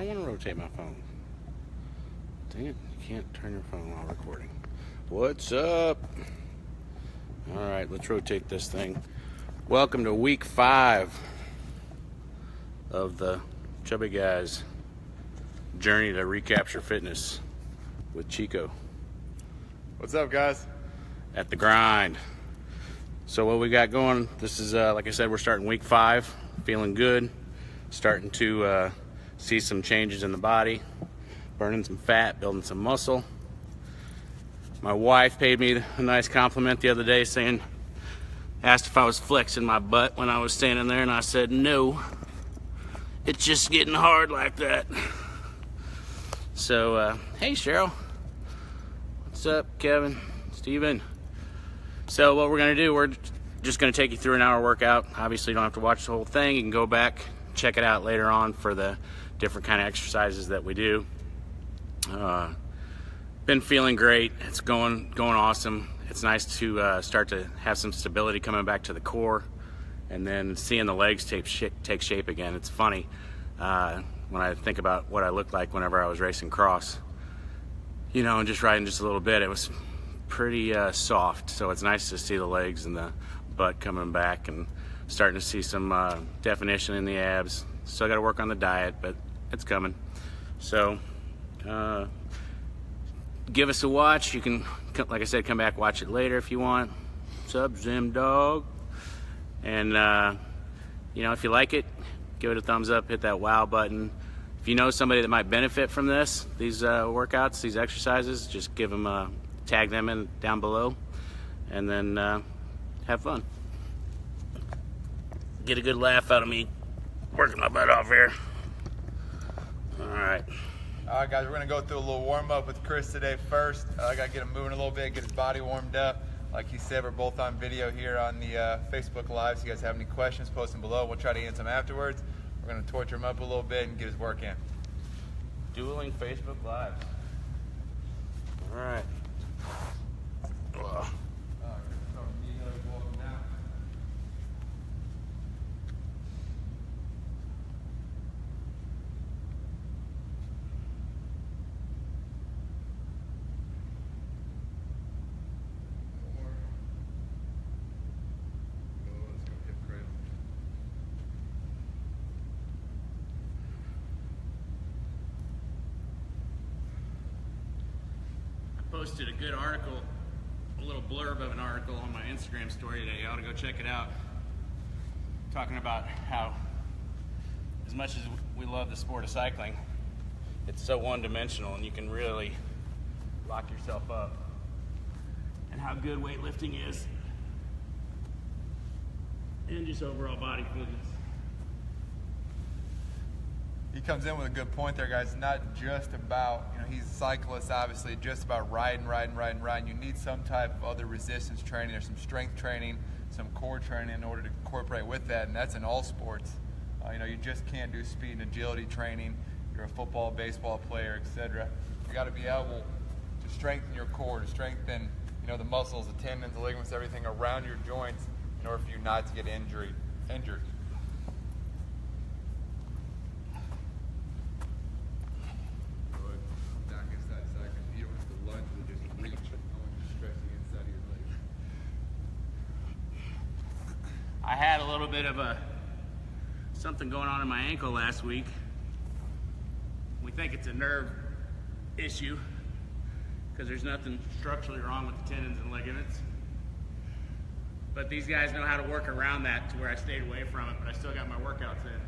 don't want to rotate my phone. Dang it, you can't turn your phone while recording. What's up? Alright, let's rotate this thing. Welcome to week 5 of the Chubby Guys journey to recapture fitness with Chico. What's up, guys? At the grind. So what we got going, this is, like I said, we're starting week 5, feeling good, starting to see some changes in the body, burning some fat, building some muscle. My wife paid me a nice compliment the other day, asked if I was flexing my butt when I was standing there, and I said no, it's just getting hard like that. So, hey Cheryl, what's up, Kevin, Steven? So what we're gonna do, we're just gonna take you through an hour workout. Obviously you don't have to watch the whole thing. You can go back, check it out later on for the different kind of exercises that we do. Been feeling great. It's going awesome. It's nice to start to have some stability coming back to the core, and then seeing the legs take shape again. It's funny when I think about what I looked like whenever I was racing cross, you know, and just riding just a little bit. It was pretty soft, so it's nice to see the legs and the butt coming back and starting to see some definition in the abs. Still got to work on the diet, but it's coming. So give us a watch. You can, like I said, come back, watch it later if you want. What's up, Zim Dog? And you know, if you like it, give it a thumbs up, hit that wow button. If you know somebody that might benefit from these workouts, these exercises, just give them tag them in down below, and then have fun. Get a good laugh out of me working my butt off here. All right, guys, we're gonna go through a little warm up with Chris today first. I gotta get him moving a little bit, get his body warmed up. Like he said, we're both on video here on the Facebook Live, so you guys have any questions, post them below. We'll try to answer them afterwards. We're gonna torture him up a little bit and get his work in. Dueling Facebook Lives. All right. Ugh. Posted a good article, a little blurb of an article on my Instagram story today. You ought to go check it out. Talking about how, as much as we love the sport of cycling, it's so one-dimensional and you can really lock yourself up. And how good weightlifting is. And just overall body fitness. He comes in with a good point there, guys. It's not just about, you know, he's a cyclist, obviously, just about riding. You need some type of other resistance training or some strength training, some core training in order to incorporate with that, and that's in all sports. You know, you just can't do speed and agility training. You're a football, baseball player, etc. You got to be able to strengthen your core, to strengthen, you know, the muscles, the tendons, the ligaments, everything around your joints in order for you not to get injured. I had a little bit of something going on in my ankle last week. We think it's a nerve issue because there's nothing structurally wrong with the tendons and ligaments. But these guys know how to work around that to where I stayed away from it, but I still got my workouts in.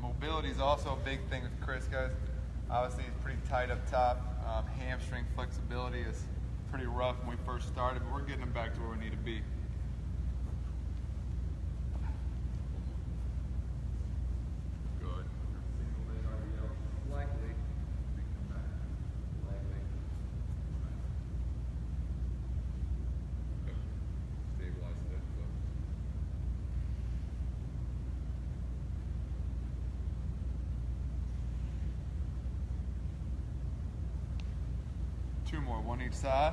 Mobility is also a big thing with Chris, guys. Obviously, he's pretty tight up top. Hamstring flexibility is pretty rough when we first started, but we're getting him back to where we need to be. Good. Slightly. Stabilize that foot. 2 more, 1 each side.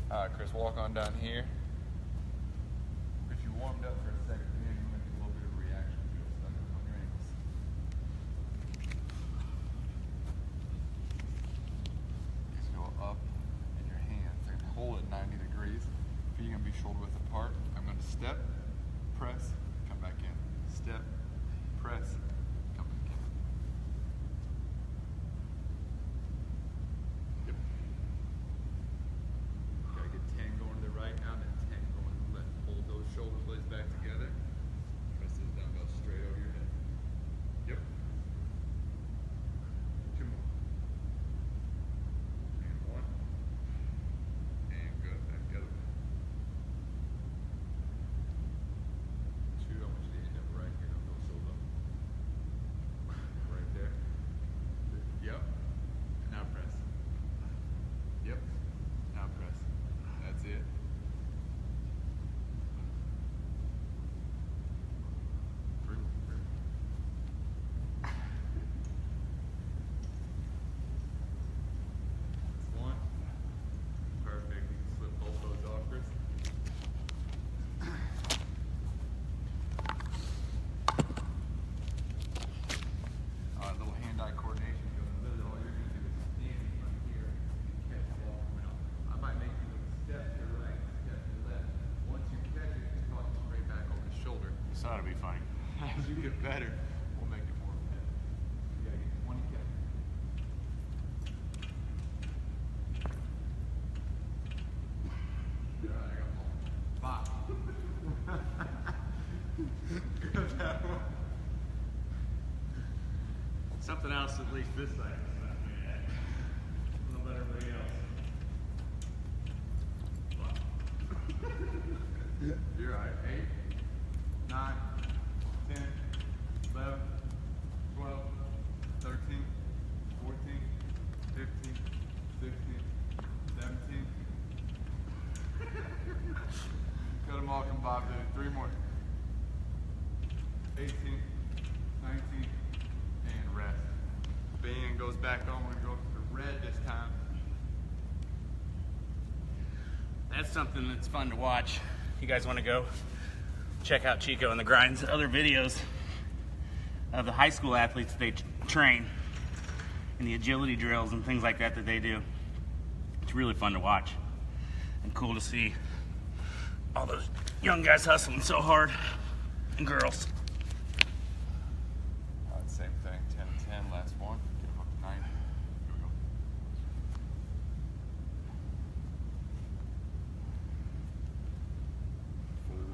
All right, Chris, walk on down here. If you warmed up for a second, then you're going to get a little bit of a reaction to it, stuck up on your ankles. Just go up in your hands and hold it 90 degrees. Feet are going to be shoulder width apart. I'm going to step, press, come back in. Step, press, come back in. Yep. Gotta get 10 going to the right now, then 10 going to the left. Hold those shoulder blades back together. Press those dumbbells straight over your head. Yep. 2 more. And 1. And good. Back the other way. 2. I want you to end up right here on those shoulders. Right there. Yep. And now press. Yep. Now press. That's it. Three more. That's 1. Perfect. You can slip both those off, Chris. Little hand-eye coordination. Literally all you're going to do is stand in front here and catch the ball coming up. I might make you step to your right, step to your left. Once you catch it, just toss it straight back over the shoulder. This ought to be funny. As you get better, we'll make it more repetitive. You gotta get 20 catches. All right, I got more. 5. Got that one. Something else at least this side. A little better than everybody else. You're right. 8, 9, 10, 11, 12, 13, 14, 15, 16, 17. Cut them all, come Bob, dude. 3 more. 18, 19, and rest. Band goes back on. We're going to go for red this time. That's something that's fun to watch. You guys want to go check out Chico and the Grind's other videos of the high school athletes they train and the agility drills and things like that they do. It's really fun to watch and cool to see all those young guys hustling so hard, and girls. Same thing, 10, 10, last one. Get them up to 90. Here we go.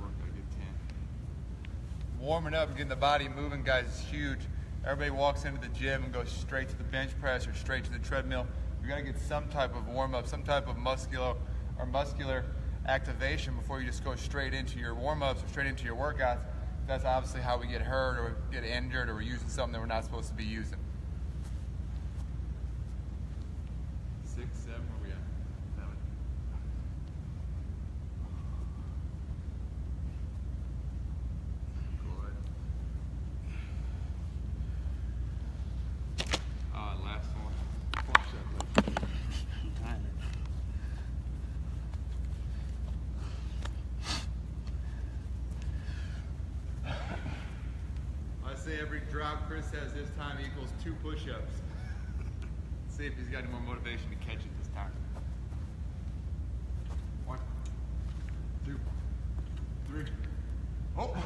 4, gotta get 10. Warming up and getting the body moving, guys, is huge. Everybody walks into the gym and goes straight to the bench press or straight to the treadmill. You gotta get some type of warm up, some type of muscular activation before you just go straight into your warm-ups or straight into your workouts. That's obviously how we get hurt or get injured or we're using something that we're not supposed to be using. 6, 7, where we at? 7. Good. Last one. Watch that leg. I say every drop Chris has this time equals 2 push-ups. See if he's got any more motivation to catch it this time. 1, 2, 3. Oh!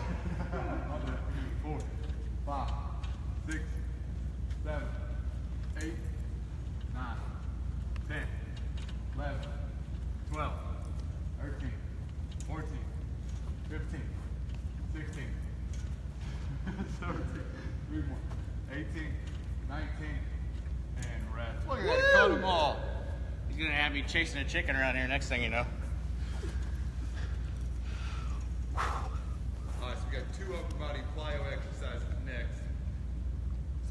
4, 5, 6, 7, 8, 9, 10, 11, 12, 13, 14, 15, 16, 17, 3 more, 18, 19, and rest. Look at that, cut them all. He's gonna have me chasing a chicken around here next thing you know. Alright, so we got 2 upper body plyo exercises next.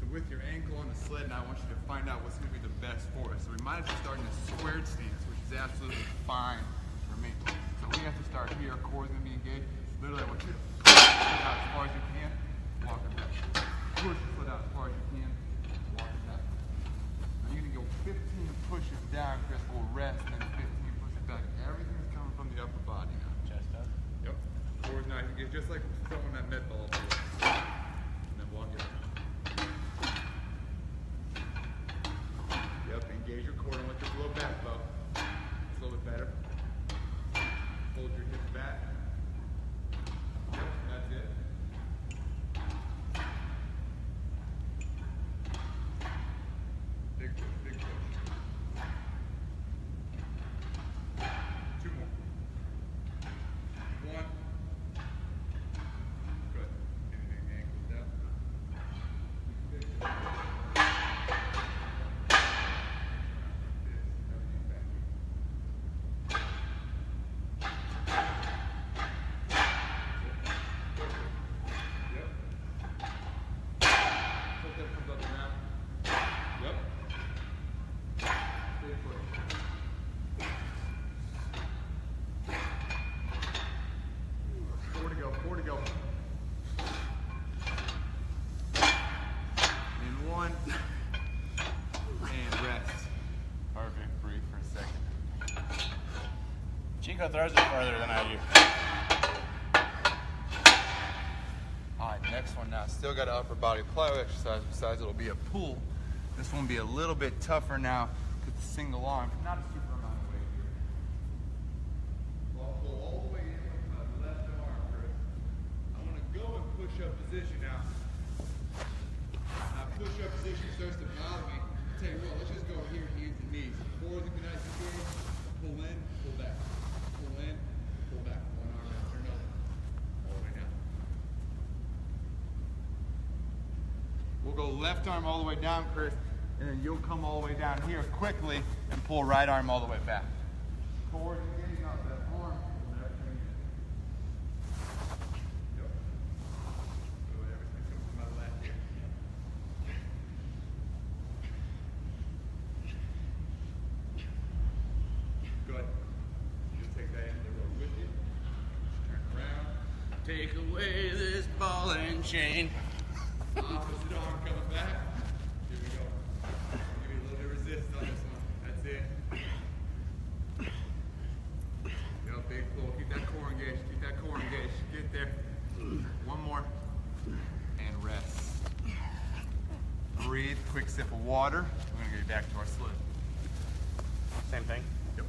So with your ankle on the sled, now I want you to find out what's gonna be the best for us. So we might have to start in a squared stance, which is absolutely fine for me. So we have to start here, core is gonna be engaged. Literally, I want you to push out as far as you can, walk it back. Push your foot out as far as you can, walk it back. Now you're gonna go 15 pushes down, Chris, we'll rest, and then 15 pushes back. Everything's coming from the upper body now. Chest up. Yep. Forward now, you can get just like throwing that med ball to it. And then walk it back. Yep, engage your core and let your low back flow. It's a little bit better. Hold your hips back. Yep, that's it. Big push, big push. 2 more. 1. Good. Anything ankles down. Big push. Four to go. And 1. And rest. Perfect. Breathe for a second. Chico throws it farther than I do. Alright, next one now. Still got an upper body plyo exercise. Besides, it'll be a pull. This one will be a little bit tougher now with the single arm. Not a super amount of weight here. I'll pull all the way in with my left arm, Chris. I want to go and push up position now. Now push up position starts to bother me. I'll tell you what, let's just go here, hands and knees. Core is nice and good. Pull in, pull back. Pull in, pull back. One arm after another. All the way down. We'll go left arm all the way down, Chris, and then you'll come all the way down here quickly and pull right arm all the way back. Forward and getting out that arm. Left hand. Yep. So everything comes to my left here. Good. Just take that end of the rope with you. Turn around. Take away this ball and chain. Opposite arm coming back. Here we go. Give me a little bit of resistance on this one. That's it. Yo, big pull. Keep that core engaged. Keep that core engaged. Get there. One more. And rest. Breathe. Quick sip of water. We're going to get back to our slip. Same thing. Yep.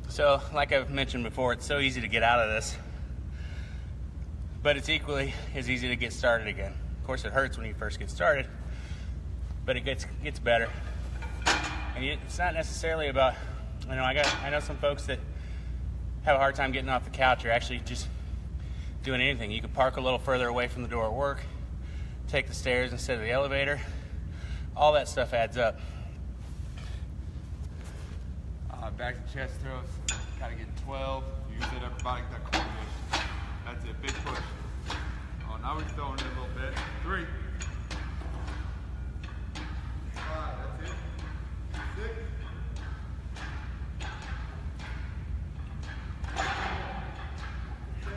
So, like I've mentioned before, it's so easy to get out of this, but it's equally as easy to get started again. Of course, it hurts when you first get started, but it gets better. And it's not necessarily about, I know some folks that have a hard time getting off the couch or actually just doing anything. You can park a little further away from the door at work, take the stairs instead of the elevator. All that stuff adds up. Back to chest throws. Gotta get 12. Use that upper body, get that core engaged. That's it. Big push. Oh, now we're throwing it a little bit. 3. 5. That's it. 6. 10.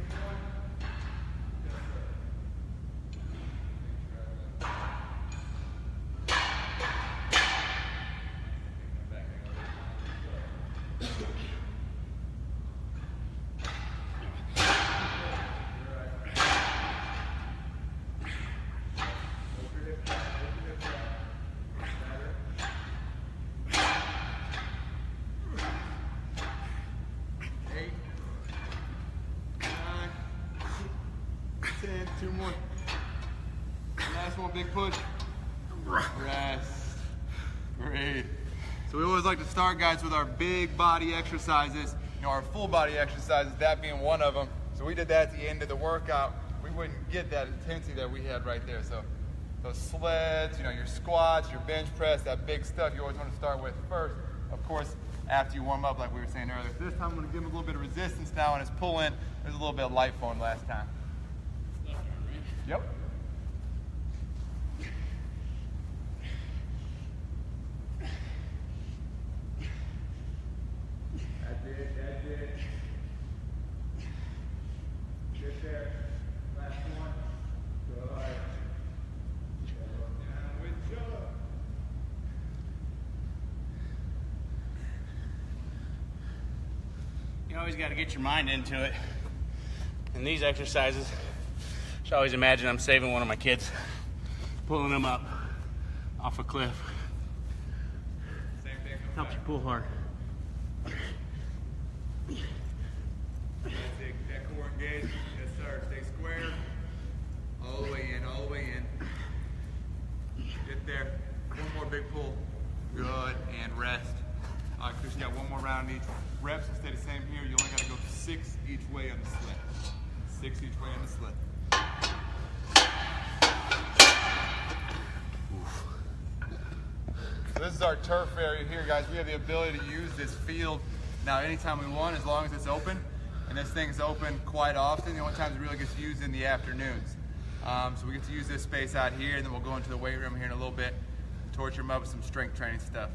21. Yes, sir. Two more. Last one, big push. Rest. Breathe. So we always like to start, guys, with our big body exercises. Our full body exercises, that being one of them. So we did that at the end of the workout. We wouldn't get that intensity that we had right there. So those sleds, your squats, your bench press, that big stuff you always want to start with first. Of course, after you warm up, like we were saying earlier. So this time I'm going to give him a little bit of resistance now on his pull in. There's a little bit of light for him last time. Yep. it, that's it. Get there. Last one. Good. Down with you. You always got to get your mind into it. And these exercises, I should always imagine I'm saving one of my kids, pulling them up off a cliff. Same thing. Helps you pull hard. That's it. That core engaged. Yes, sir. Stay square. All the way in, all the way in. Get there. One more big pull. Good. And rest. All right, Chris, you got one more round each. Reps will stay the same here. You only got to go 6 each way on the sled. 6 each way on the sled. So this is our turf area here, guys. We have the ability to use this field now anytime we want, as long as it's open. And this thing's open quite often. The only times it really gets used in the afternoons. So we get to use this space out here, and then we'll go into the weight room here in a little bit, torture them up with some strength training stuff.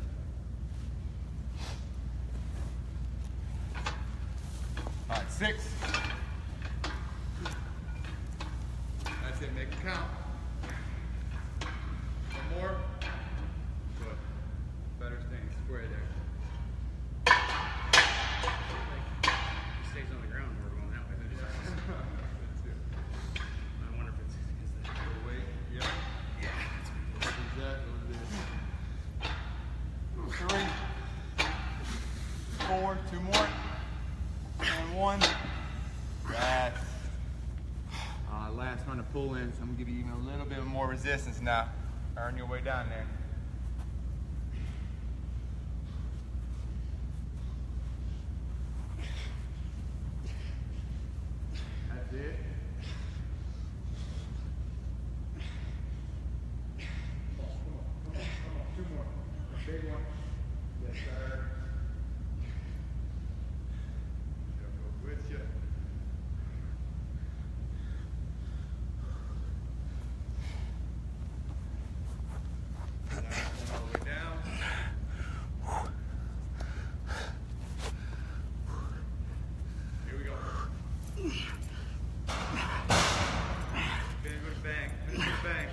All right, 6. That's it, make it count. One more. Good. Better staying square there. It stays on the ground when we're going that way. I wonder if it's because of The weight, yep. yeah. That's exactly what it is. 3, 4, 2 more. And 1. Rest. Last one to pull in, so I'm going to give you even a little bit more resistance now. Earn your way down there. That's it. Come on. 2 more. A big one. Yes, sir. With you. All the way down. Here we go. Finish with a bang. Finish with a bang.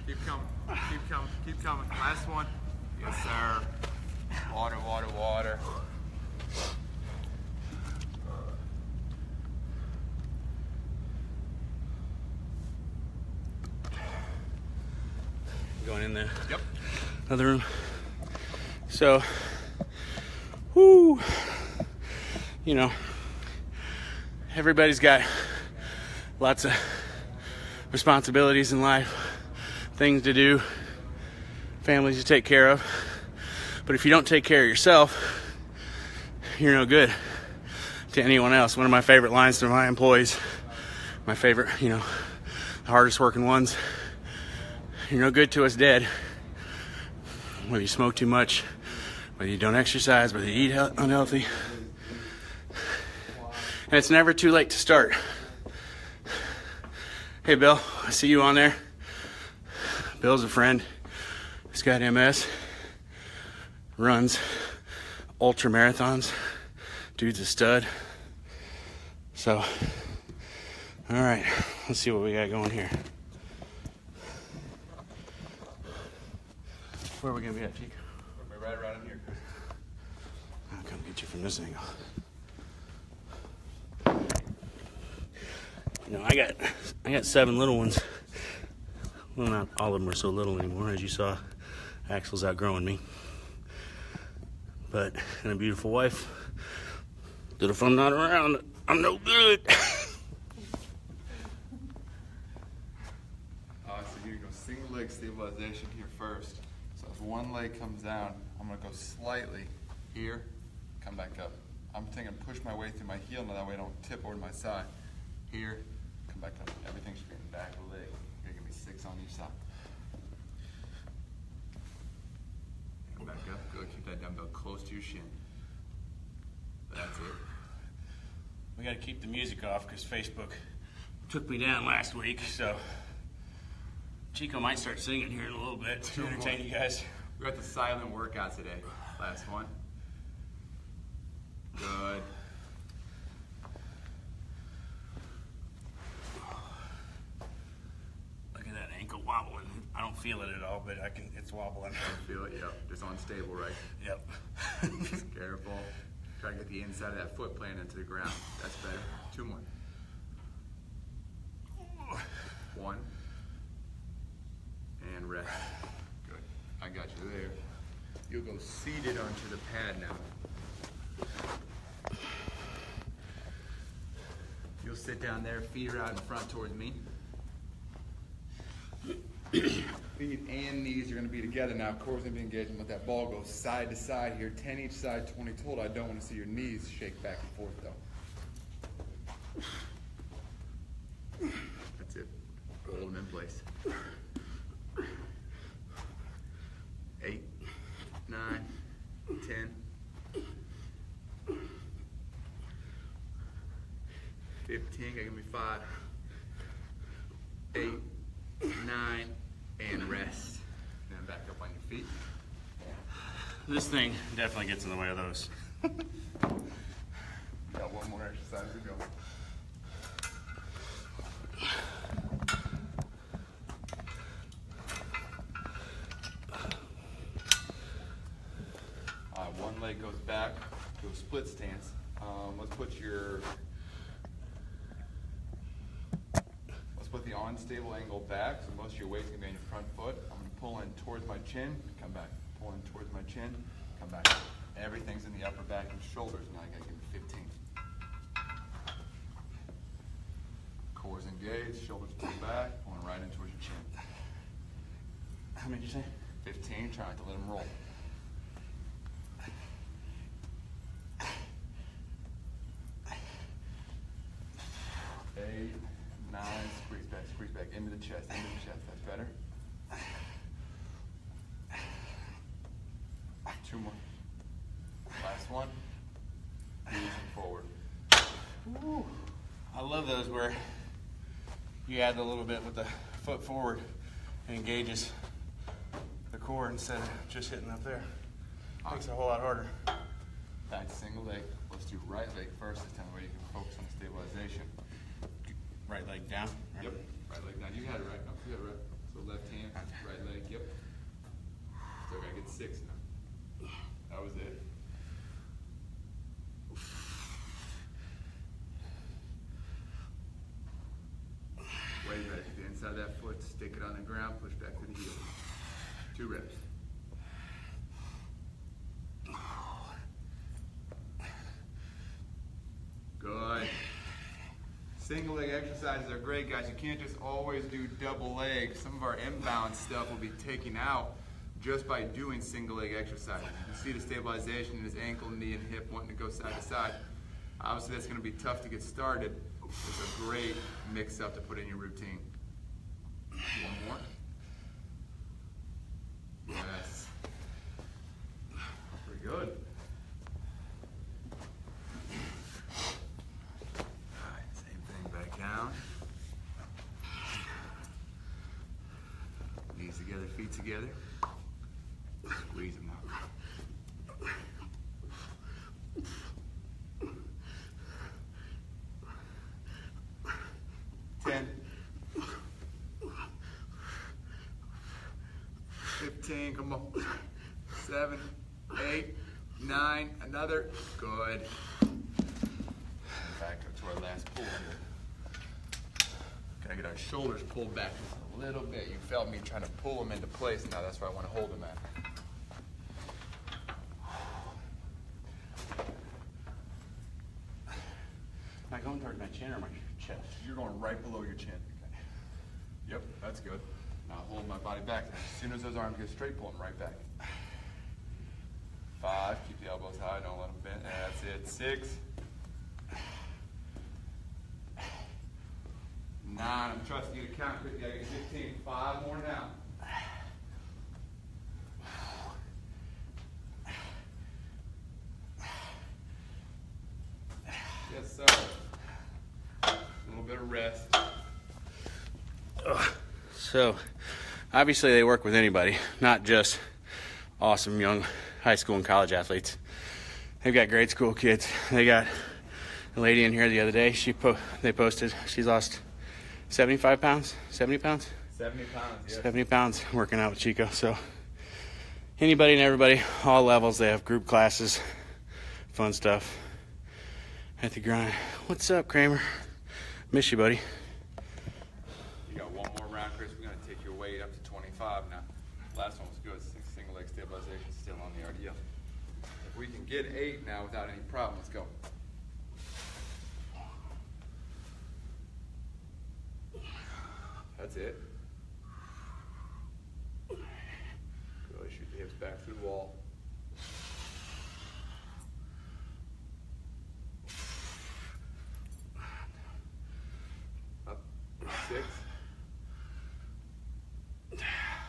Keep coming. Keep coming. Keep coming. Last one. Yes, sir. Water, water, water. Going in the Yep. other room. So, whoo, you know, everybody's got lots of responsibilities in life, things to do, families to take care of. But if you don't take care of yourself, you're no good to anyone else. One of my favorite lines to my employees, my favorite, you know, the hardest working ones, you're no good to us dead. Whether you smoke too much, whether you don't exercise, whether you eat unhealthy. And it's never too late to start. Hey Bill, I see you on there. Bill's a friend. He's got MS. Runs ultra marathons. Dude's a stud. So, all right, let's see what we got going here. Where are we gonna be at, Chico? We're right around in here, Chris. I'll come get you from this angle. You know, I got 7 little ones. Well, not all of them are so little anymore, as you saw. Axel's outgrowing me. But, and a beautiful wife. That if I'm not around, I'm no good. So you're gonna go single leg stabilization here first. So if one leg comes down, I'm gonna go slightly here, come back up. I'm thinking push my way through my heel, now that way I don't tip over to my side. Here, come back up. Everything should be in the back of the leg. You're gonna be 6 on each side. Come back up. Good. Keep that dumbbell close to your shin. That's it. We gotta keep the music off because Facebook took me down last week, so Chico might start singing here in a little bit to entertain you guys. We got the silent workout today. Last one. Good. Look at that ankle wobbling. I don't feel it at all, but it's wobbling. Feel it? Yep. Just unstable, right? Yep. Careful. Try to get the inside of that foot planted into the ground. That's better. 2 more. 1. And rest. Good. I got you there. You'll go seated onto the pad now. You'll sit down there, feet are out in front towards me. Feet and knees are going to be together now. Core's going to be engaging. Let that ball go side to side here. 10 each side, 20 total. I don't want to see your knees shake back and forth though. That's it. Hold them in place. 8, 9, 10, 15. Give me 5, 8, 9, and rest. Then back up on your feet. This thing definitely gets in the way of those. Got one more exercise to go. One leg goes back to a split stance. Let's put the unstable angle back, so most of your weight's gonna be on your front foot. I'm gonna pull in towards my chin, come back. Pull in towards my chin, come back. Everything's in the upper back and shoulders. Now I gotta give me 15. Core's engaged, shoulders pull back, pulling right in towards your chin. How many did you say? 15, try not to let them roll. 8, 9, squeeze back into the chest, that's better. 2 more. Last one. Easy forward. Woo. I love those where you add a little bit with the foot forward and engages the core instead of just hitting up there. Makes it a whole lot harder. Back to single leg. Let's do right leg first this time where you can focus on the stabilization. Right leg down? Yep. Right leg down. You had it right. No, you had it right. So left hand, right leg. Yep. Still gotta get 6 now. That was it. Weight back to the inside of that foot. Stick it on the ground. Push back to the heel. 2 reps. Good. Single leg exercises are great, guys. You can't just always do double legs. Some of our imbalanced stuff will be taken out just by doing single leg exercises. You can see the stabilization in his ankle, knee, and hip wanting to go side to side. Obviously, that's going to be tough to get started. It's a great mix-up to put in your routine. 1 more. Yes. Pretty good. Down. Knees together, feet together. Squeeze them out. Ten. 15, come on. 7, 8, 9, another. Good. Back up to our last pull here. Gotta get our shoulders pulled back just a little bit. You felt me trying to pull them into place. Now that's where I want to hold them at. Am I going towards my chin or my chest? You're going right below your chin. Okay. Yep, that's good. Now hold my body back. As soon as those arms get straight, pull them right back. 5, keep the elbows high, don't let them bend. That's it. 6. 9, I'm trusting you to count quickly. I get 15. 5 more now. Yes, sir. A little bit of rest. So, obviously they work with anybody, not just awesome young high school and college athletes. They've got grade school kids. They got a lady in here the other day. They posted she's lost 75 pounds, 70 pounds? 70 pounds, yes. 70 pounds working out with Chico. So anybody and everybody, all levels, they have group classes, fun stuff at the Grind. What's up, Kramer? Miss you, buddy. You got one more round, Chris. We're going to take your weight up to 25 now. Last one was good. Single leg stabilization still on the RDL. If we can get 8 now without any problem, let's go. That's it. Really shoot the hips back through the wall. Up. 6.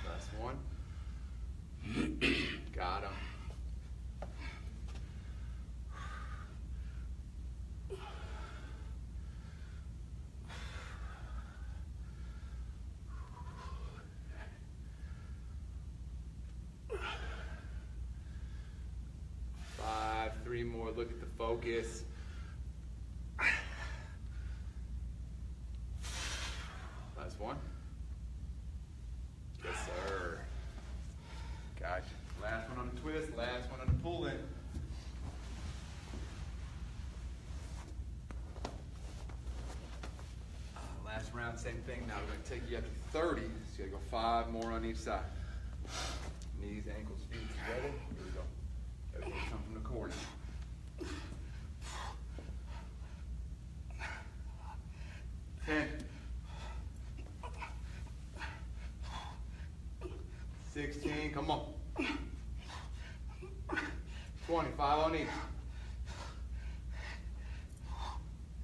Last one. Got him. Three more. Look at the focus. Last one. Yes, sir. Gotcha. Last one on the twist. Last one on the pull in. Last round, same thing. Now we're going to take you up to 30. So you got to go 5 more on each side. Knees, ankles, feet together. Here we go. Everything come from the corner. 10. 16, come on. 25 on each.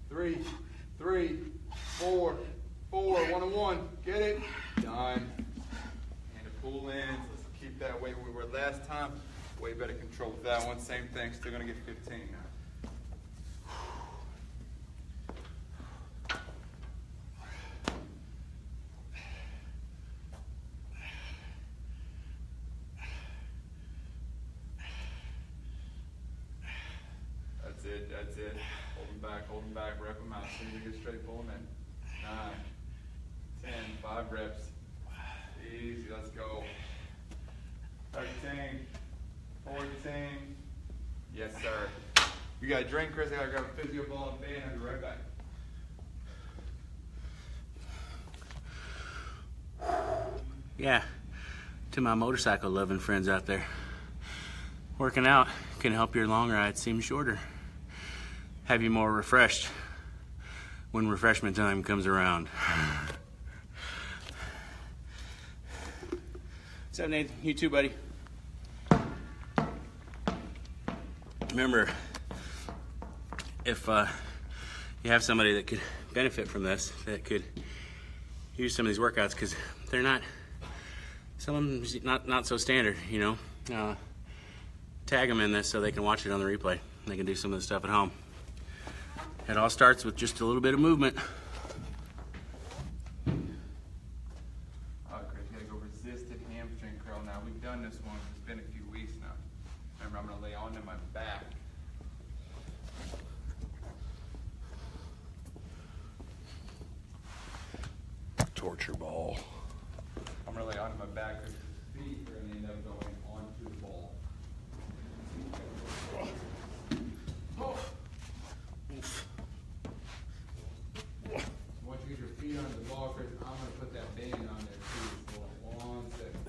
3, 4, 1 and 1. Get it? Done. And to pull in. Let's keep that way we were last time. Way better control with that one. Same thing. Still gonna get 15 now. That's it. Hold them back, rep them out. As soon as you get straight, pull them in. 9, 10, 5 reps. Easy, let's go. 13, 14. Yes, sir. You got a drink, Chris? I gotta grab a physio ball and band. I'll be right back. Yeah, to my motorcycle loving friends out there, working out can help your long ride seem shorter, have you more refreshed when refreshment time comes around. What's up, Nathan? You too, buddy. Remember, if you have somebody that could benefit from this, that could use some of these workouts, because they're not, some of them not so standard, you know. Tag them in this so they can watch it on the replay. They can do some of the stuff at home. It all starts with just a little bit of movement. All right, Chris, you gotta go resisted hamstring curl now. We've done this one. It's been a few weeks now. Remember, I'm gonna lay onto my back. Torture ball. I'm gonna lay onto my back because the feet are gonna end up going onto the ball. Once you get your feet on the ball, Chris, I'm gonna put that band on there too. So 1 second.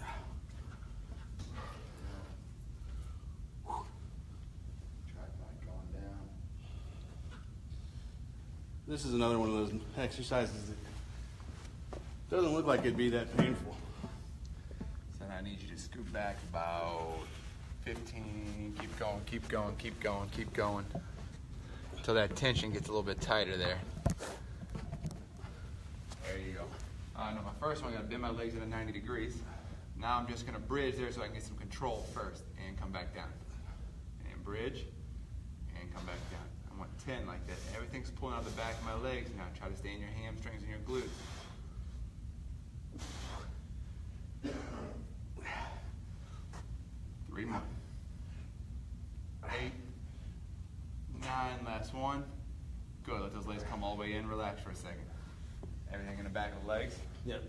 Tripod going down. This is another one of those exercises that doesn't look like it'd be that painful. So now I need you to scoot back about 15. Keep going, keep going, keep going, keep going. Until that tension gets a little bit tighter there. There you go. No, my first one, I gotta bend my legs at 90 degrees. Now I'm just gonna bridge there so I can get some control first and come back down. And bridge, and come back down. I want 10 like that. Everything's pulling out the back of my legs now. Try to stay in your hamstrings and your glutes. 3, last one. Good, let those legs come all the way in, relax for a second. Everything in the back of the legs? Yep.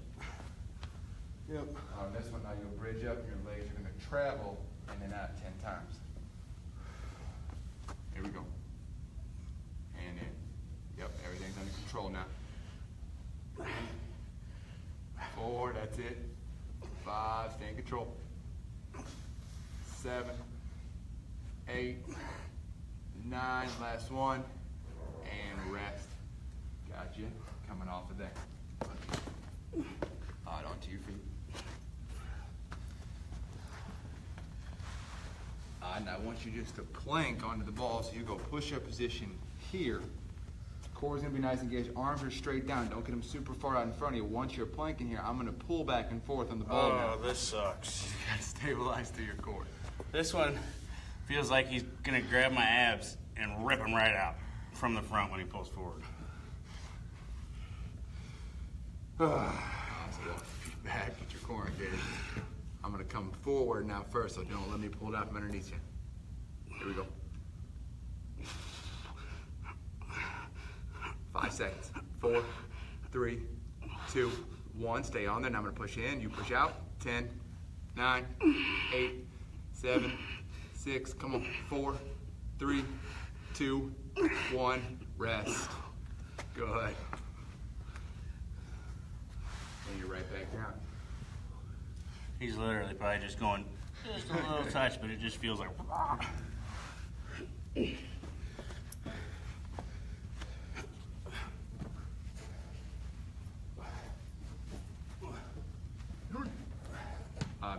Yep. On this one, now you'll bridge up and your legs are gonna travel in and out 10 times. Here we go. And in. Yep, everything's under control now. 4, that's it. 5, stay in control. 7, 8, 9, last one, and rest. Gotcha. Coming off of there. Hard onto your feet. And I want you just to plank onto the ball, so you go push-up position here. Core's gonna be nice and engaged. Arms are straight down. Don't get them super far out in front of you. Once you're planking here, I'm gonna pull back and forth on the ball now. Oh, this sucks. You gotta stabilize through your core. This one feels like he's gonna grab my abs and rip them right out from the front when he pulls forward. So walk your feet back, get your core engaged. I'm gonna come forward now first, so don't let me pull it out from underneath you. Here we go. 5 seconds. 4, 3, 2, 1. Stay on there. Now I'm gonna push in. You push out. 10, 9, 8, 7, 6. Come on. 4, 3, 2, 1. Rest. Good. And you're right back down. He's literally probably just going just a little touch, but it just feels like.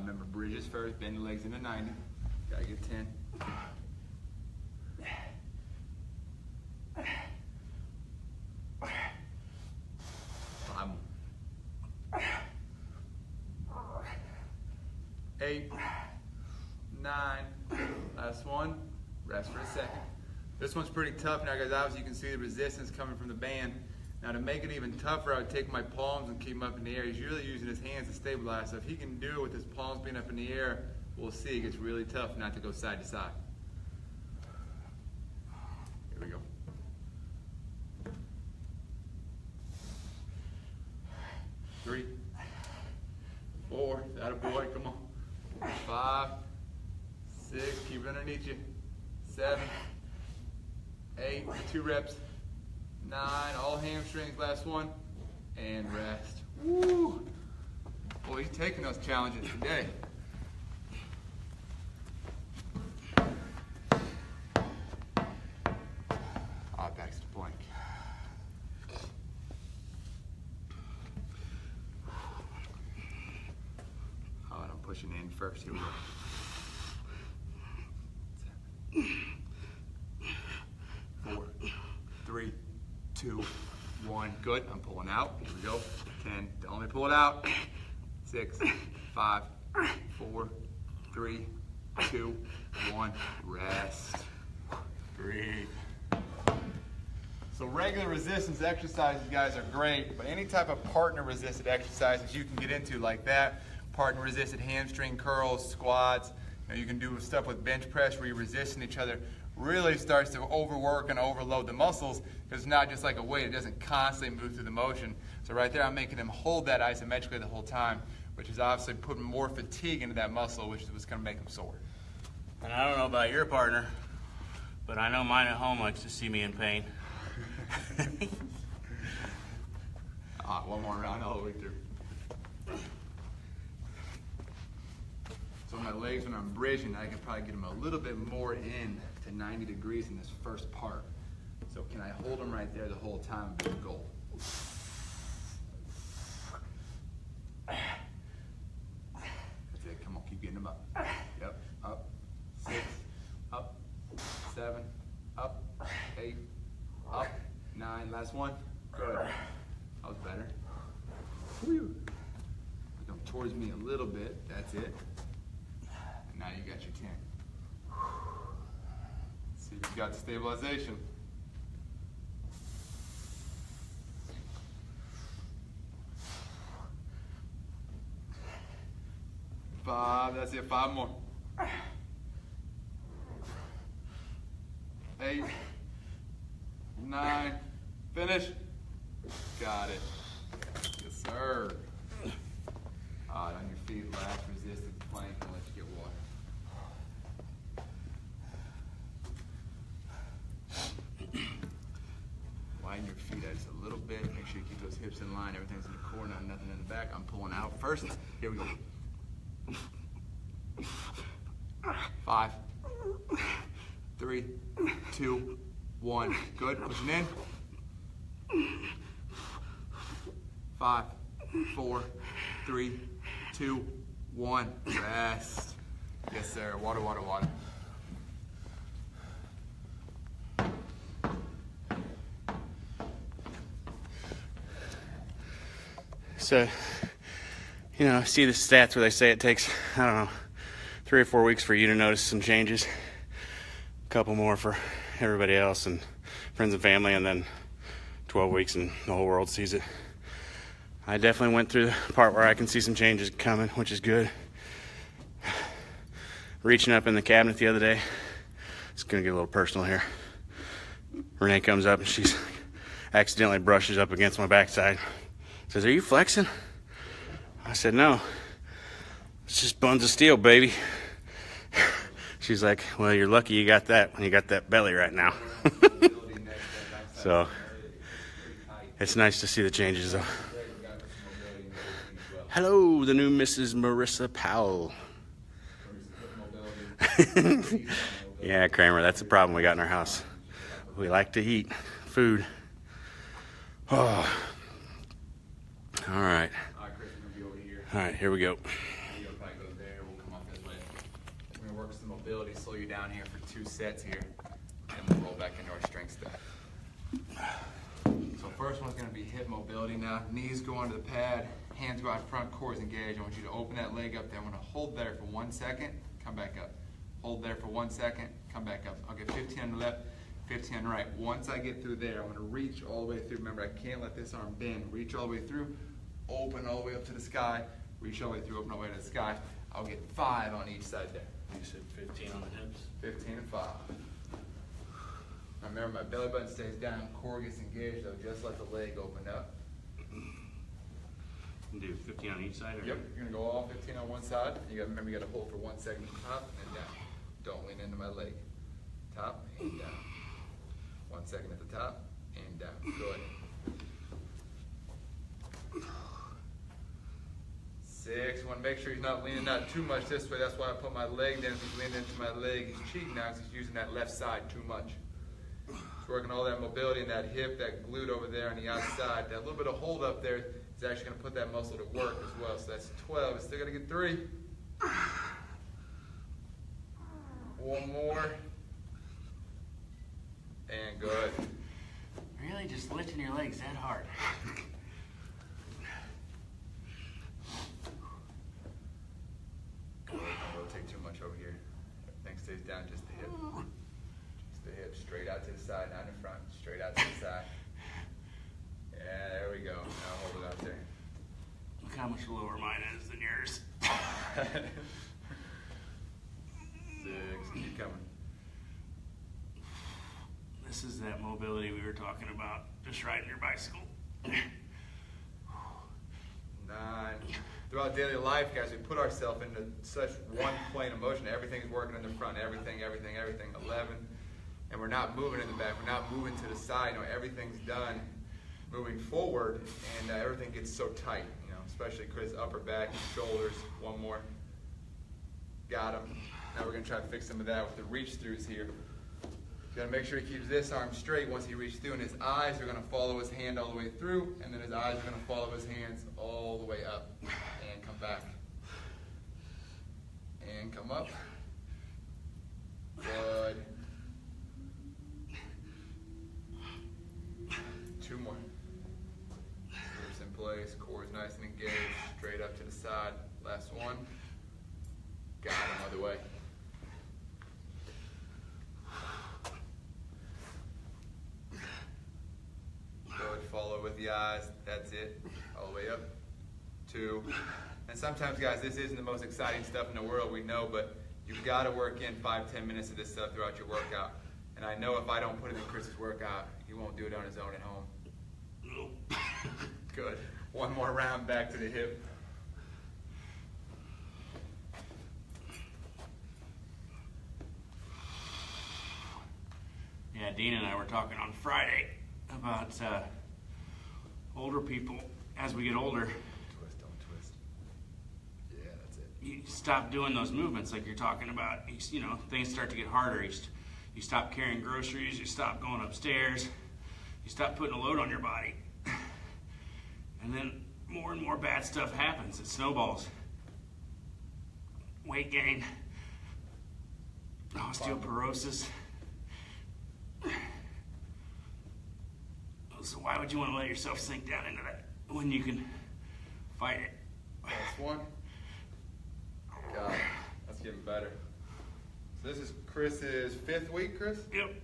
Remember, bridges first, bend the legs into 90. Gotta get 10. 5 more. 8, 9, last one. Rest for a second. This one's pretty tough now, guys. Obviously, you can see the resistance coming from the band. Now, to make it even tougher, I would take my palms and keep them up in the air. He's really using his hands to stabilize. So if he can do it with his palms being up in the air, we'll see. It gets really tough not to go side to side. Here we go. 3, 4, that a boy, come on. 5, 6, keep it underneath you. 7, 8, 2 reps. 9, all hamstrings, last one, and rest. Woo! Boy, he's taking those challenges today. Back to the plank. Oh, and I'm pushing in first. Here we go. 4, 3, 2, 1. Good. I'm pulling out. Here we go. 10. Don't let me pull it out. 6, 5, 4, 3, 2, 1. Rest. Breathe. So regular resistance exercises, guys, are great, but any type of partner resisted exercises you can get into like that, partner resisted hamstring curls, squats, you can do stuff with bench press where you're resisting each other, really starts to overwork and overload the muscles because it's not just like a weight, it doesn't constantly move through the motion. So right there I'm making them hold that isometrically the whole time, which is obviously putting more fatigue into that muscle, which is what's going to make them sore. And I don't know about your partner, but I know mine at home likes to see me in pain. One more round all the way through. So my legs, when I'm bridging, I can probably get them a little bit more in to 90 degrees in this first part. So can I hold them right there the whole time? Be the goal. That's it. Come on, keep getting them up. Yep. Up. 6. Up. 7. Up. 8. Up. 9. Last one. Good. That was better. Whew. Come towards me a little bit. That's it. And now you got your 10. See if you got the stabilization. 5. That's it. 5 more. 8. 9. Finish. Got it. Yes, sir. All right, on your feet, last resistance plank, and let you get water. Widen your feet out just a little bit. Make sure you keep those hips in line. Everything's in the core, nothing in the back. I'm pulling out first. Here we go. 5, 3, 2, 1. Good. Pushing in. 5, 4, 3, 2, 1. Rest. Yes, sir. Water, water, water. So, you know, I see the stats where they say it takes, I don't know, 3 or 4 weeks for you to notice some changes. A couple more for everybody else and friends and family, and then 12 weeks and the whole world sees it. I definitely went through the part where I can see some changes coming, which is good. Reaching up in the cabinet the other day, it's gonna get a little personal here. Renee comes up and she's accidentally brushes up against my backside. Says, "Are you flexing?" I said, "No, it's just buns of steel, baby." She's like, "Well, you're lucky you got that when you got that belly right now." So it's nice to see the changes though. Hello, the new Mrs. Marissa Powell. Yeah, Kramer, that's the problem we got in our house. We like to eat food. Oh. All right. All right, here we go. You'll probably go there. We'll come up this way. We're going to work some mobility, slow you down here for 2 sets here, and we'll roll back into our strength stuff. So first one's going to be hip mobility now. Knees go onto the pad, hands go out front, core is engaged. I want you to open that leg up there. I'm going to hold there for 1 second, come back up. Hold there for 1 second, come back up. I'll get 15 on the left, 15 on the right. Once I get through there, I'm going to reach all the way through. Remember, I can't let this arm bend. Reach all the way through. Open all the way up to the sky, reach all the way through, open all the way to the sky. I'll get 5 on each side there. You said 15 on the hips? 15 and 5. Now remember, my belly button stays down, core gets engaged, though. Just let the leg open up. Do 15 on each side? Or? Yep, you're going to go all 15 on one side. Remember, you got to hold for 1 second at the top and down. Don't lean into my leg. Top and down. 1 second at the top and down. Good. 6. Want to make sure he's not leaning out too much this way. That's why I put my leg down. If he's leaning into my leg, he's cheating now because he's using that left side too much. He's working all that mobility in that hip, that glute over there on the outside. That little bit of hold up there is actually going to put that muscle to work as well. So that's 12. It's still going to get 3. 1 more. And good. Really? Just lifting your legs that hard? Don't rotate too much over here. Everything stays down, just the hip. Just the hip, straight out to the side, not in front, straight out to the side. Yeah, there we go. Now hold it out there. Look how much lower mine is than yours. 6, keep coming. This is that mobility we were talking about, just riding your bicycle. 9. Throughout daily life, guys, we put ourselves into such one plane of motion. Everything's working in the front, everything. 11. And we're not moving in the back. We're not moving to the side. You know, everything's done moving forward, and everything gets so tight, you know, especially because upper back, shoulders. 1 more. Got him. Now we're going to try to fix some of that with the reach throughs here. Got to make sure he keeps this arm straight once he reaches through, and his eyes are going to follow his hand all the way through, and then his eyes are going to follow his hands all the way up. And come back. And come up. Good. 2 more. Hips in place, core is nice and engaged, straight up to the side. Last one. Got him, other way. Good, follow with the eyes, that's it, all the way up. 2. And sometimes, guys, this isn't the most exciting stuff in the world, we know, but you've got to work in 5-10 minutes of this stuff throughout your workout. And I know if I don't put him in Chris's workout, he won't do it on his own at home. Good. One more round back to the hip. Yeah, Dean and I were talking on Friday about older people. As we get older, Twist, don't twist. Yeah, that's it. you stop doing those movements like you're talking about. You know, things start to get harder. You stop carrying groceries. You stop going upstairs. You stop putting a load on your body. And then more and more bad stuff happens. It snowballs. Weight gain, osteoporosis. So why would you want to let yourself sink down into that when you can fight it? Last one. God, that's getting better. So this is Chris's 5th week, Chris? Yep.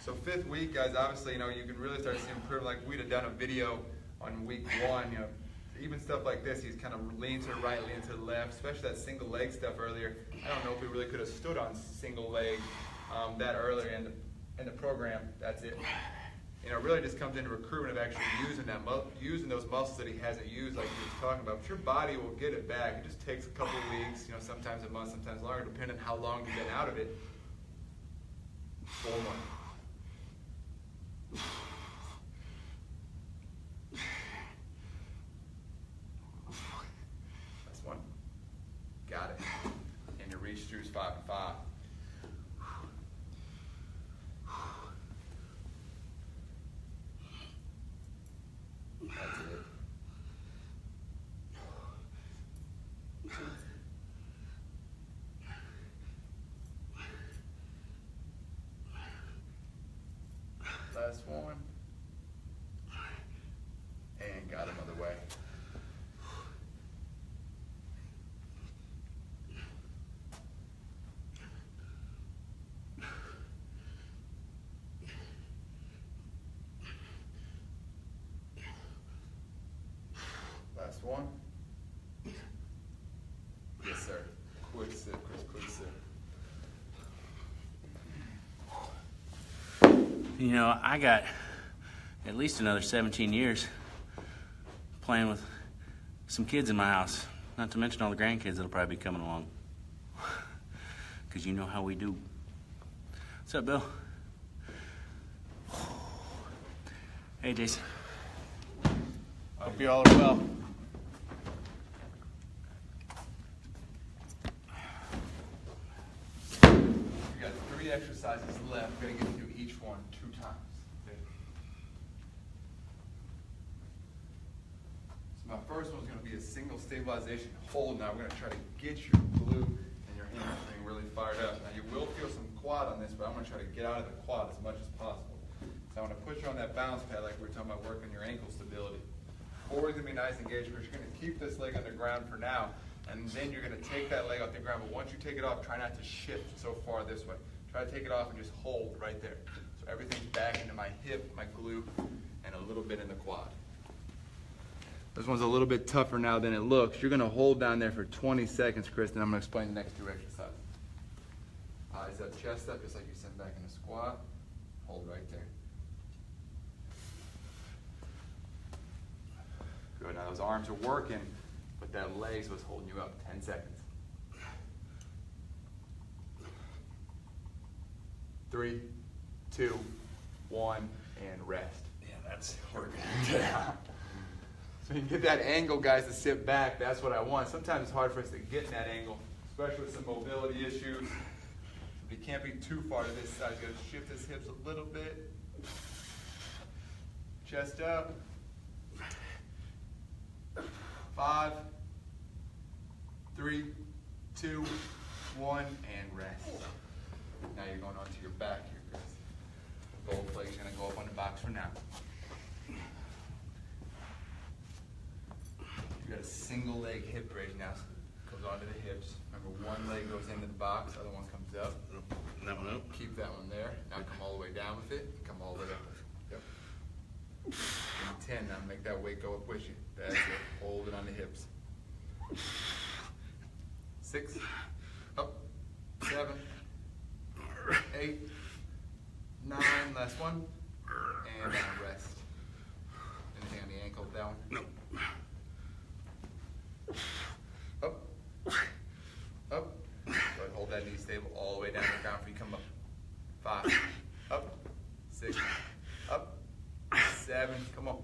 So 5th week, guys, obviously, you know, you can really start seeing improvement. Like we'd have done a video on week 1, you know, even stuff like this, he's kind of leaning to the right, leaning to the left, especially that single leg stuff earlier. I don't know if we really could have stood on single leg that earlier in the program. That's it. You know, it really just comes into recruitment of actually using those muscles that he hasn't used, like he was talking about. But your body will get it back. It just takes a couple of weeks, you know, sometimes a month, sometimes longer, depending on how long you've been out of it. 4 more. Last one. Got it. And your reach through's 5 and 5. That's it. Last one. And got him other way. Last one. Yes, sir. Quick sip, Chris, quick sip. You know, I got at least another 17 years playing with some kids in my house, not to mention all the grandkids that'll probably be coming along. Because you know how we do. What's up, Bill? Hey, Jason. Hope you all are well. We got 3 exercises left. We're going to get to do each one 2 times. Okay. So my first one's going to be a single stabilization hold. Now we're going to try to get your glute and your hamstring really fired up. Now you will feel some quad on this, but I'm going to try to get out of the quad as much as possible. So I'm going to put you on that balance pad like we were talking about, working your ankle stability. Core is going to be nice and engaged, but you're going to keep this leg on the ground for now, and then you're going to take that leg off the ground. But once you take it off, try not to shift so far this way. Try to take it off and just hold right there. So everything's back into my hip, my glute, and a little bit in the quad. This one's a little bit tougher now than it looks. You're going to hold down there for 20 seconds, Chris, and I'm going to explain the next 2 exercises. Eyes up, chest up, just like you send back in a squat. Hold right there. Good. Now those arms are working, but that leg's what's holding you up. 10 seconds. 3, 2, 1, and rest. Yeah, that's hard. So you can get that angle, guys, to sit back. That's what I want. Sometimes it's hard for us to get in that angle, especially with some mobility issues. But you can't be too far to this side. You got to shift his hips a little bit. Chest up. 5, 3, 2, 1, and rest. Now you're going onto your back here, Chris. Both legs are going to go up on the box for now. You got a single leg hip raise now. So it goes onto the hips. Remember, one leg goes into the box, other one comes up. That one up. Keep that one there. Now come all the way down with it. Come all the way up with it. Yep. And 10. Now make that weight go up with you. That's it. Hold it on the hips. 6. Up. 7. 8. one. And rest. Anything on the ankle, that one? No. Up. Up. Good. Hold that knee stable all the way down to the ground before you come up. 5. Up. 6. Up. 7. Come on.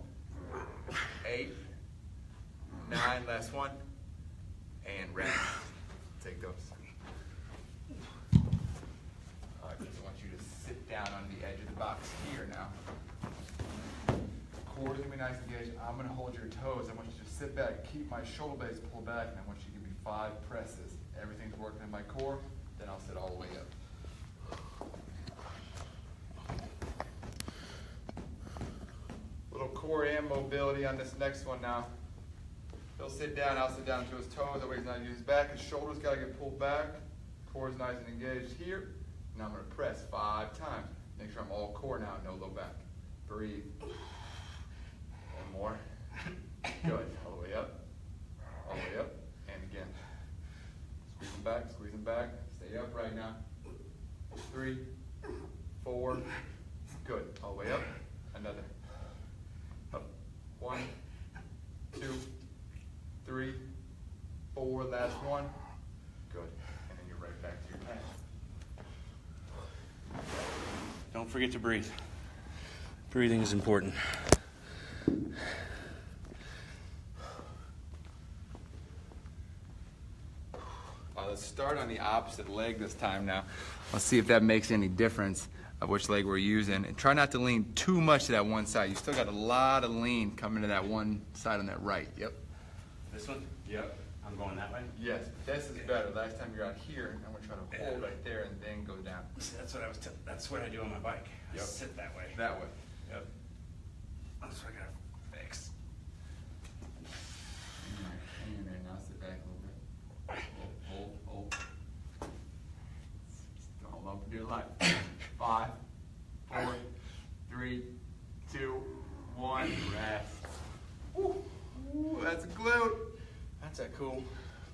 8. 9. Last one. And rest. Take those. Alright, I want you to sit down on the edge of the box here now. Core's gonna be nice and engaged. I'm gonna hold your toes. I want you to sit back, keep my shoulder blades pulled back, and I want you to give me 5 presses. Everything's working in my core, then I'll sit all the way up. Little core and mobility on this next one now. He'll sit down, I'll sit down to his toes, that way he's not using his back. His shoulders gotta get pulled back. Core's nice and engaged here. Now I'm gonna press 5 times. Make sure I'm all core now, no low back. Breathe. One more. Good. All the way up. All the way up. And again. Squeeze them back, squeeze them back. Stay upright now. 3, 4. Good. All the way up. Another. Up. 1, 2, 3, 4. Last one. Good. And then you're right back to your mat. Don't forget to breathe. Breathing is important. Let's start on the opposite leg this time now. Let's see if that makes any difference of which leg we're using. And try not to lean too much to that one side. You still got a lot of lean coming to that one side on that right. Yep. This one? Yep. I'm going that way? Yes, this is better. Last time you're out here, I'm going to try to hold right there and then go down. See, that's what I do on my bike. Yep. I sit that way. That way. Yep. That's what I gotta fix. Hang in there now. Sit back a little bit. Hold. Hold on for dear life. 5, 4, 3, 2, 1. Rest. Ooh, that's a glute. That's a cool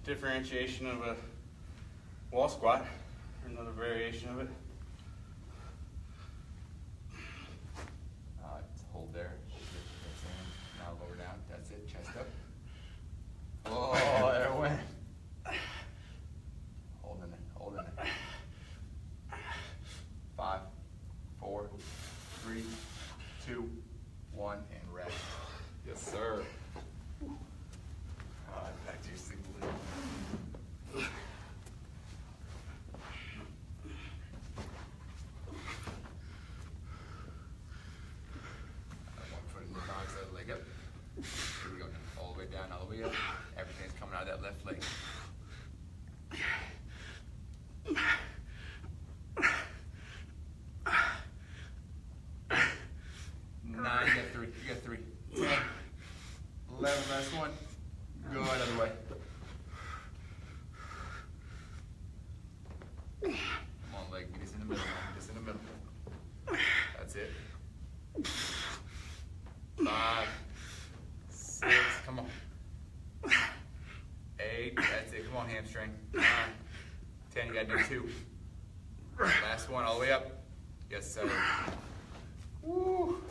differentiation of a wall squat. Another variation of it. Hold there. That's in. Now lower down. That's it. Chest up. Oh, there it went. Hold in it. 5, 4, 3, 2, 1, and rest. Yes, sir. Back to your single leg. One foot in the box, other leg up. Here we go. All the way down, all the way up. Everything's coming out of that left leg. 9, you got 3. 10, 11, last one. Go another way. Come on, leg. Get this in the middle. That's it. 5, 6. Come on. 8. That's it. Come on, hamstring. 9, 10. You got to do 2. Last one, all the way up. Yes, sir. Woo.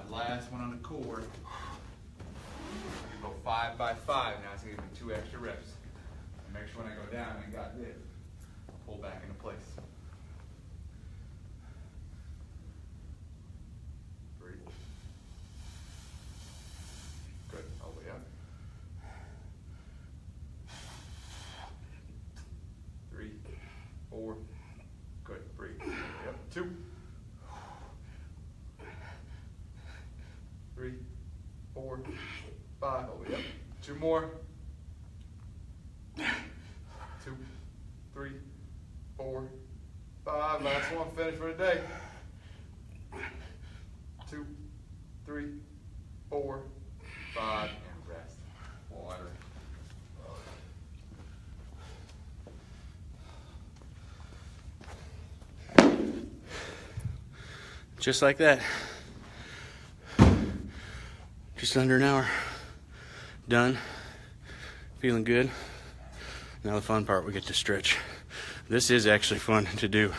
Last one on the core. Go 5 by 5. Now it's going to give me 2 extra reps. And make sure when I go down, I got this. Pull back into place. Breathe. Good. All the way up. 3, 4. Good. Breathe. All the way up. 2. 3, 4, 5. All the way up. 2 more. 2, 3, 4, 5. Last one. Finish for the day. 2, 3, 4, 5, and rest. Water. Just like that. Just under an hour. Done. Feeling good. Now the fun part, we get to stretch. This is actually fun to do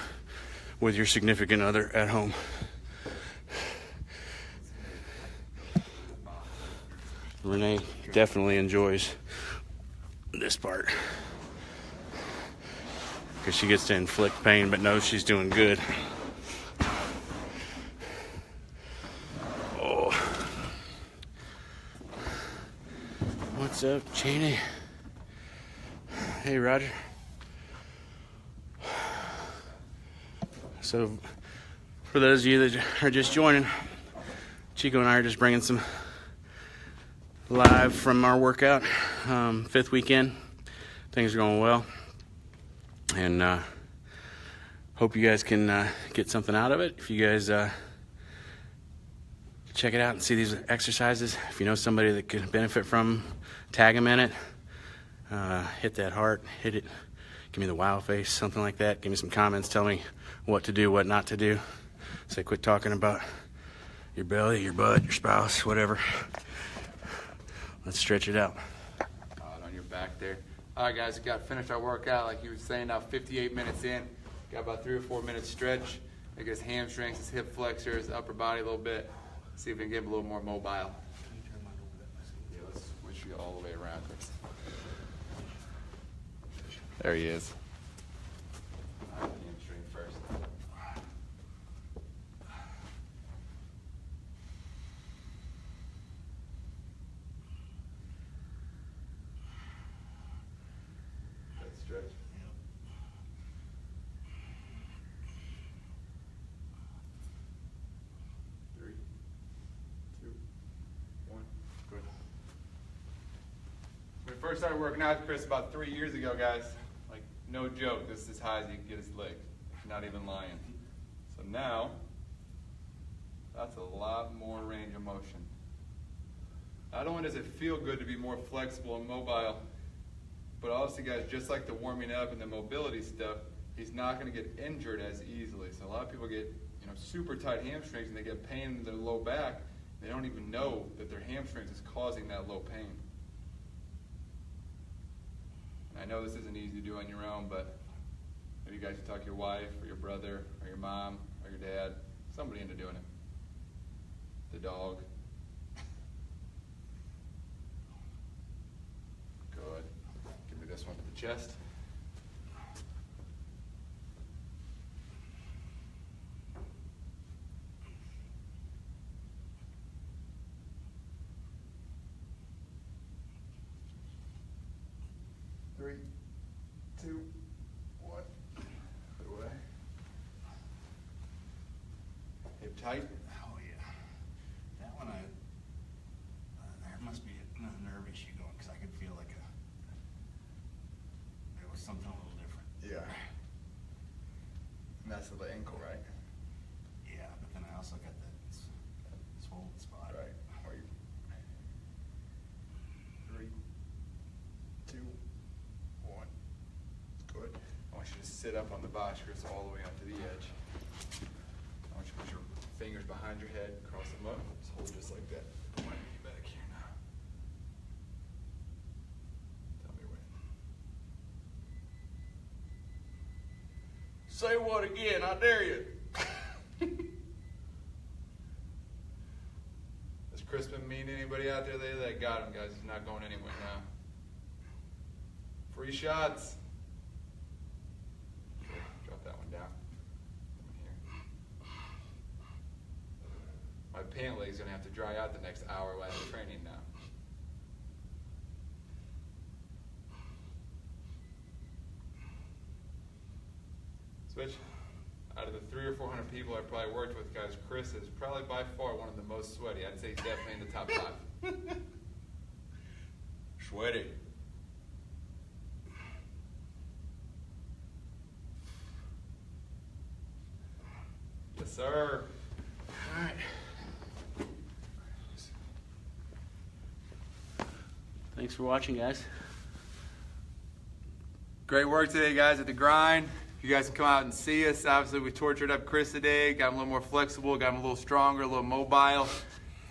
with your significant other at home. Renee definitely enjoys this part because she gets to inflict pain but knows she's doing good. Oh. What's up, Cheney? Hey, Roger. So, for those of you that are just joining, Chico and I are just bringing some live from our workout, 5th weekend. Things are going well, and hope you guys can get something out of it. If you guys check it out and see these exercises, if you know somebody that could benefit from, tag them in it. Hit that heart, hit it, give me the wow face, something like that. Give me some comments, tell me what to do, what not to do. Say quit talking about your belly, your butt, your spouse, whatever. Let's stretch it out. On your back there. All right, guys, we got to finish our workout. Like you were saying, now 58 minutes in. Got about 3 or 4 minutes stretch. Make his hamstrings, his hip flexors, upper body a little bit. See if we can get him a little more mobile. Yeah, let's switch you all the way around, Chris. There he is. Hamstring first. Stretch. Yep. 3, 2, 1. Good. When we first started working out with Chris about 3 years ago, guys, like no joke, this is as high as he can get his leg. Not even lying. So now, that's a lot more range of motion. Not only does it feel good to be more flexible and mobile, but also, guys, just like the warming up and the mobility stuff, he's not going to get injured as easily. So a lot of people get, super tight hamstrings and they get pain in their low back. They don't even know that their hamstrings is causing that low pain. And I know this isn't easy to do on your own, but maybe you guys should talk to your wife or your brother or your mom or your dad, somebody into doing it. The dog. Good. Give me this one to the chest. Three, 2, 1. Put away. Hip tight. Oh yeah, that one there must be a nerve issue going because I could feel like there was something a little different. Yeah. And that's the ankle, right? Yeah, but then I also got that swollen spot. Right. 3, 2, 1. Good. I want you to sit up on the box, Chris, all the way up to the edge. I want you to put your fingers behind your head, cross them up, just hold just like that. Put my knee back here now. Tell me when. Say what again? I dare you. Does Crispin mean anybody out there? They got him, guys. He's not going anywhere now. Free shots. Okay, drop that one down. Come in here. My pant leg's gonna have to dry out the next hour while I'm training now. Switch. Out of the 300 or 400 people I've probably worked with, guys, Chris is probably by far one of the most sweaty. I'd say he's definitely in the top 5. Sweaty. Yes, sir. All right. Thanks for watching, guys. Great work today, guys, at the grind. You guys can come out and see us. Obviously, we tortured up Chris today, got him a little more flexible, got him a little stronger, a little mobile.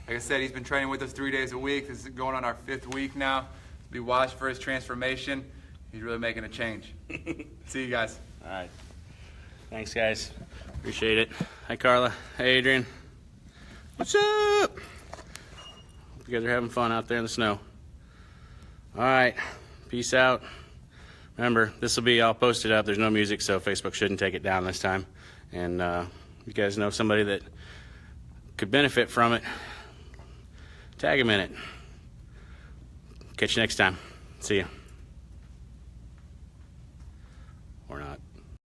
Like I said, he's been training with us 3 days a week. This is going on our 5th week now. Be watched for his transformation. He's really making a change. See you guys. All right. Thanks, guys. Appreciate it. Hi, Carla. Hey, Adrian. What's up? Hope you guys are having fun out there in the snow. All right. Peace out. Remember, this will be all posted up. There's no music, so Facebook shouldn't take it down this time. And you guys know somebody that could benefit from it, tag them in it. Catch you next time. See ya.